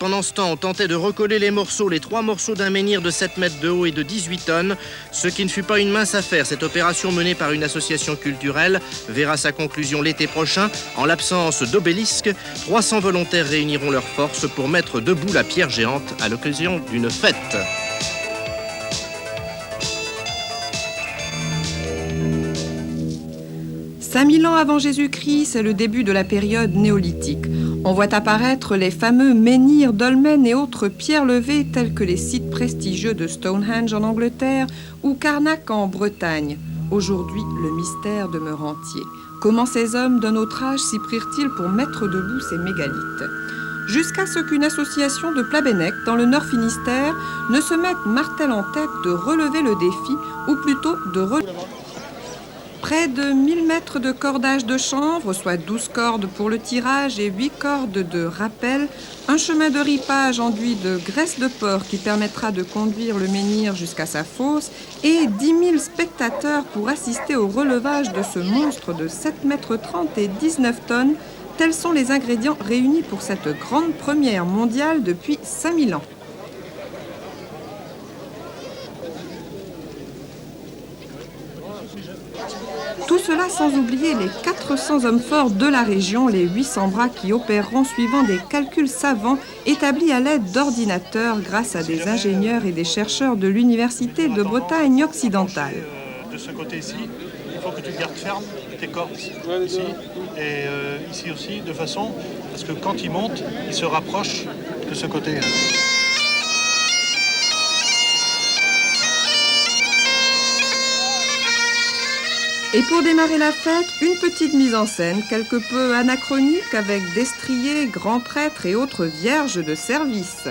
pendant ce temps, on tentait de recoller les 3 morceaux d'un menhir de 7 mètres de haut et de 18 tonnes, ce qui ne fut pas une mince affaire. Cette opération menée par une association culturelle verra sa conclusion l'été prochain. En l'absence d'obélisque, 300 volontaires réuniront leurs forces pour mettre debout la pierre géante à l'occasion d'une fête. 5000 ans avant Jésus-Christ, c'est le début de la période néolithique. On voit apparaître les fameux menhirs, dolmens et autres pierres levées tels que les sites prestigieux de Stonehenge en Angleterre ou Carnac en Bretagne. Aujourd'hui, le mystère demeure entier. Comment ces hommes d'un autre âge s'y prirent-ils pour mettre debout ces mégalithes ? Jusqu'à ce qu'une association de Plabennec, dans le Nord Finistère, ne se mette martel en tête de relever le défi, ou plutôt de relever... Près de 1000 mètres de cordage de chanvre, soit 12 cordes pour le tirage et 8 cordes de rappel, un chemin de ripage enduit de graisse de porc qui permettra de conduire le menhir jusqu'à sa fosse et 10 000 spectateurs pour assister au relevage de ce monstre de 7 mètres 30 et 19 tonnes. Tels sont les ingrédients réunis pour cette grande première mondiale depuis 5000 ans. Tout cela sans oublier les 400 hommes forts de la région, les 800 bras qui opéreront suivant des calculs savants établis à l'aide d'ordinateurs grâce à des ingénieurs et des chercheurs de l'Université de Bretagne occidentale. De ce côté-ci, il faut que tu gardes ferme tes cordes ici et ici aussi, de façon à ce que quand il monte, il se rapproche de ce côté. Et pour démarrer la fête, une petite mise en scène quelque peu anachronique avec destriers, grands prêtres et autres vierges de service.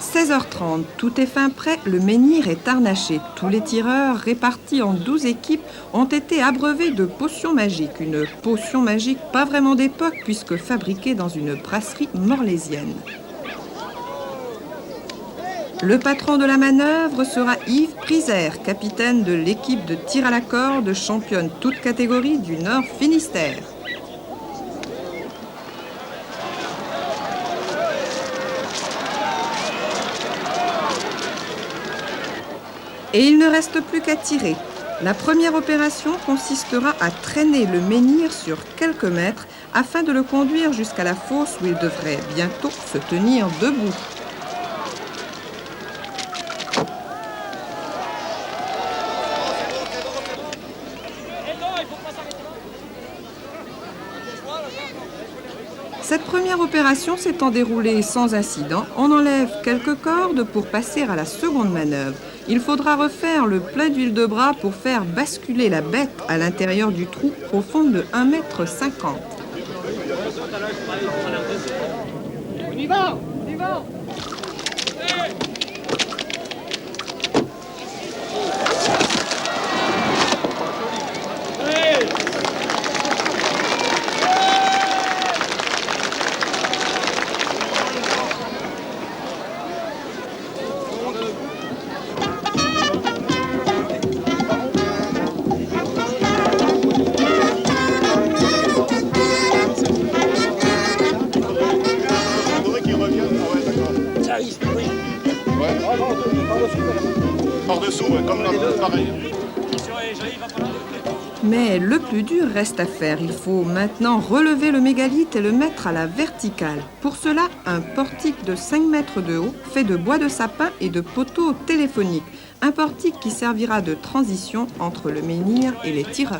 « 16h30, tout est fin prêt, le menhir est harnaché. Tous les tireurs, répartis en 12 équipes, ont été abreuvés de potions magiques. Une potion magique pas vraiment d'époque, puisque fabriquée dans une brasserie morlaisienne. Le patron de la manœuvre sera Yves Priser, capitaine de l'équipe de tir à la corde, championne toute catégorie du Nord Finistère. Et il ne reste plus qu'à tirer. La première opération consistera à traîner le menhir sur quelques mètres afin de le conduire jusqu'à la fosse où il devrait bientôt se tenir debout. Cette première opération s'étant déroulée sans incident, on enlève quelques cordes pour passer à la seconde manœuvre. Il faudra refaire le plein d'huile de bras pour faire basculer la bête à l'intérieur du trou profond de 1,50 m. On y va, on y va. Par-dessous, comme là, pareil. Mais le plus dur reste à faire. Il faut maintenant relever le mégalithe et le mettre à la verticale. Pour cela, un portique de 5 mètres de haut, fait de bois de sapin et de poteaux téléphoniques. Un portique qui servira de transition entre le menhir et les tireurs.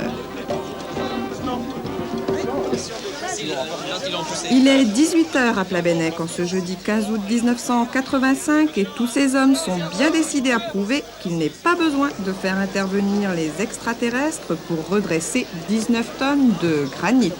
Il est 18h à Plabennec en ce jeudi 15 août 1985 et tous ces hommes sont bien décidés à prouver qu'il n'est pas besoin de faire intervenir les extraterrestres pour redresser 19 tonnes de granit.